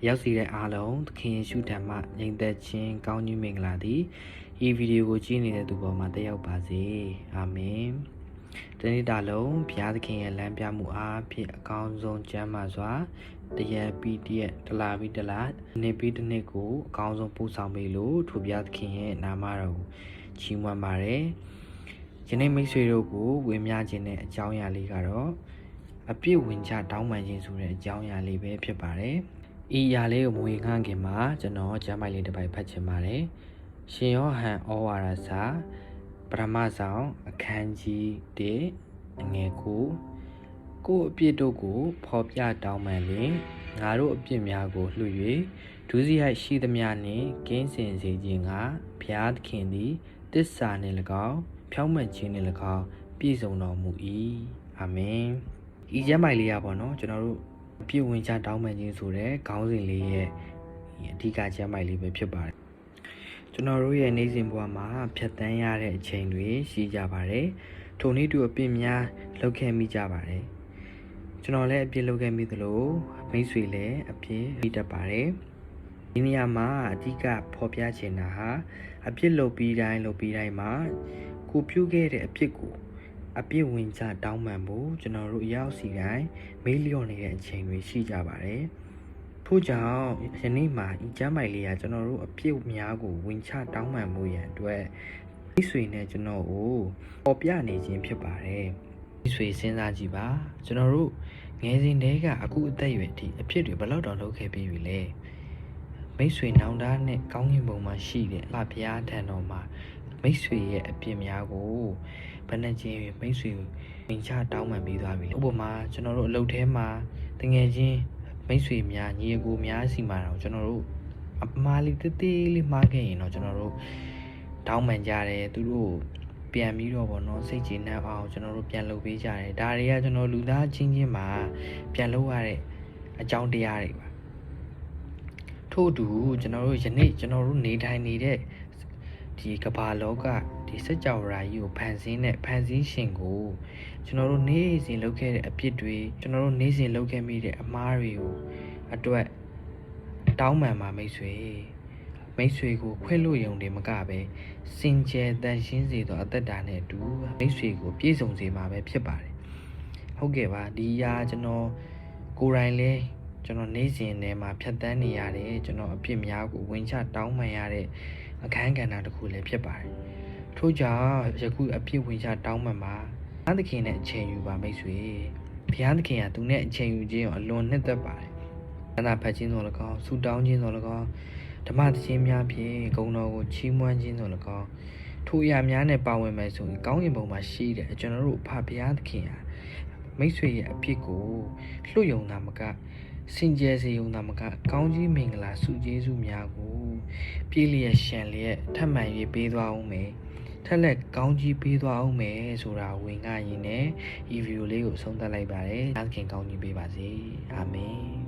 ရောက်စီတဲ့အားလုံးသခင်ယေရှုထံမှညီသက်ချင်းကောင်းကြီးမင်္ဂလာသည်ဤဗီဒီယိုကိုကြည့်နေတဲ့သူပေါ်မှာတက်ရောက်ပါစေအာမင်တနေ့တာလုံးဘုရားသခင်ရဲ့လမ်းပြမှုအားဖြင့်အကောင်းဆုံးကျမ်းမာစွာတရက်ပြီးတရက်တလားပြီးတလားနေ့ပြီးတစ်နေ့ကိုအကောင်းဆုံးပို့ဆောင်ပေးလို့ထိုဘုရားသခင်ရဲ့နာမတော်ကိုချီးမွမ်းပါတယ်ယနေ့မိတ်ဆွေတို့ကိုဝေမျှခြင်းတဲ့အကြောင်းအရာလေးကတော့အပြည့်ဝင်ချတောင်းပန်ခြင်းဆိုတဲ့အကြောင်းအရာလေးပဲဖြစ်ပါတယ်ဤအရာလေးကိုမဝေငှခင်မှာကျွန်တော်ကျမ်းပိုက်လေးတစ်ပိုက်ဖတ်ချင်ပါတယ်ရှင်ယောဟန်ဩဝါဒစာပထမဆောင်အခန်းကြီး1အငယ်9ကိုအပြစ်တို့ကိုဖော်ပြတောင်းပန်လျင်ငါတို့အပြစ်များကိုလှူ၍ဒုစရိုက်ရှိသမျှနှင့်ကင်းစင်စေခြင်းကဘုရားသခင်သည်တစ္ဆာနှင့်၎င်းဖြောင့်မတ်ခြင်းနှင့်၎င်းပြည့်စုံတော်မူ၏အာမင်ဤကျမ်းပိုက်လေးရပါတော့ကျွန်တော်တို့အပြည့်ဝင်ချတောင်းပန်ခြင်းဆိုတဲ့ခေါင်းစဉ်လေးရဲ့အဓိကကျမ်းပိုက်လေးပဲဖြစ်ပါတယ်ကျွန်တော်တို့ရဲ့နေ့စဉ်ဘဝမှာဖြတ်သန်းရတဲ့အချိန်တွေရှိကြပါတယ်ထိုနည်းတူအပြစ်များလုပ်ခဲ့မိကြပါတယ်ကျွန်တော်လည်းအပြစ်လုပ်ခဲ့မိသလိုမိတ်ဆွေလည်းအပြစ်မိတတ်ပါတယ်ဒီနေရာမှာအဓိကဖော်ပြချင်တာဟာအပြစ်လုပ်ပြီးတိုင်းမှာကိုပြုခဲ့တဲ့အပြစ်ကိုအပြစ်ဝင်ချတောင်းပန်ဖို့ကျွန်တော်တို့ရောက်စီတိုင်းမေးလျော့နေတဲ့အချိန်တွေရှိကြပါတယ်ထို့ကြောင့်ယနေ့မှာဤကျမ်းပိုက်လေးကကျွန်တော်တို့အပြစ်များကိုဝင်ချတောင်းပန်မှုရန်အတွက်မိတ်ဆွေနဲ့ကျွန်တော်ကိုပေါ်ပြနေခြင်းဖြစ်ပါတယ်မိတ်ဆွေစဉ်းစားကြည့်ပါကျွန်တော်တို့ငယ်စဉ်တည်းကအခုအသက်အရွယ်ထိအဖြစ်တွေဘယ်လောက်တောင်လုပ်ခဲ့ပြီးပြီလဲမိတ်ဆွေနောင်တနဲ့ကောင်းကင်ဘုံမှာရှိတဲ့ဘုရားထံတော်မှာမိတ်ဆွေရဲ့အပြစ်များကိုဘယ်နှချင်းမိတ်ဆွေဝင်ချတောင်းပန်ပေးသွားပြီလဲဥပမာကျွန်တော်တို့အလုပ်ထဲမှာတကယ်ချင်းမိတ်ဆွေများညီအကိုများစီမှာတော့ကျွန်တော်တို့အမှားလေးတေးလေးမှားခဲ့ရင်တော့ကျွန်တော်တို့တောင်းပန်ကြတယ်သူတို့ပြန်ပြီးတော့ဗောနော်စိတ်ကျေနပ်အောင်ကျွန်တော်တို့ပြန်လုပ်ပေးကြတယ်ဒါတွေကကျွန်တော်လူသားချင်းချင်းမှာပြန်လုပ်ရတဲ့အကြောင်းတရားတွေပါထို့အတူကျွန်တော်တို့ယနေ့ကျွန်တော်တို့နေထိုင်နေတဲ့ဒီကမ္ဘာလောကဒီစကြဝဠာကြီးကိုဖန်ဆင်းတဲ့ဖန်ဆင်းရှင်ကိုကျွန်တော်တို့နေ့စဉ်လုပ်ခဲ့တဲ့အပြစ်တွေကျွန်တော်တို့နေ့စဉ်လုပ်ခဲ့မိတဲ့အမှားတွေကိုအတွက်တောင်းပန်ပါမိတ်ဆွေကိုခွင့်လို့ယုံတယ်မကပဲစင်ကြယ်တန်ရှင်းစေသောအသက်တာနဲ့အတူမိတ်ဆွေကိုပြည့်စုံစေမှာပဲဖြစ်ပါတယ်ဟုတ်ကဲ့ပါဒီရာကျွန်တော်ကိုယ်တိုင်လဲကျွန်တော်နေ့စဉ်ထဲမှာဖြတ်သန်းနေရတယ်ကျွန်တော်အပြစ်များကိုဝင်ချတောင်းပန်ရတဲ့အခန်းကဏ္ဍတစ်ခုလည်းဖြစ်ပါတယ်ထို့ကြောင့်ယခုအပြစ်ဝင်ချတောင်းပန်ပါဘုရားသခင်နဲ့အချိန်ယူပါမိတ်ဆွေဘုရားသခင်ကသူနဲ့အချိန်ယူခြင်းကိုအလွန်နှစ်သက်ပါတယ်သနာဖတ်ခြင်းဆိုလည်းကောင်းဆုတောင်းခြင်းဆိုလည်းကောင်းဓမ္မသခြင်းများဖြင့်ဂုဏ်တော်ကိုချီးမွမ်းခြင်းဆိုလည်းကောင်းထိုအရာများနဲ့ပါဝင်မယ်ဆိုရင်ကောင်းကင်ဘုံမှာရှိတဲ့ကျွန်တော်တို့ဘုရားသခင်ဟာမိတ်ဆွေရဲ့အဖြစ်ကိုလွှတ်ယုံတာမကစင်ကြယ်စေယုံတာမကကောင်းကြီးမင်္ဂလာဆုကျေးဇူးများကိုပြည့်လျက်ရှံလျက်ထပ်မံ၍ပေးသွားအောင်မယ်ထက်လက်ကောင်းကြီးပေးသွားအောင်မယ်ဆိုတာဝင်ငှရင်းနဲ့ဒီဗီဒီယိုလေးကိုဆုံးသက်လိုက်ပါတယ်။အားခင်ကောင်းကြီးပေးပါစေ။အာမင်။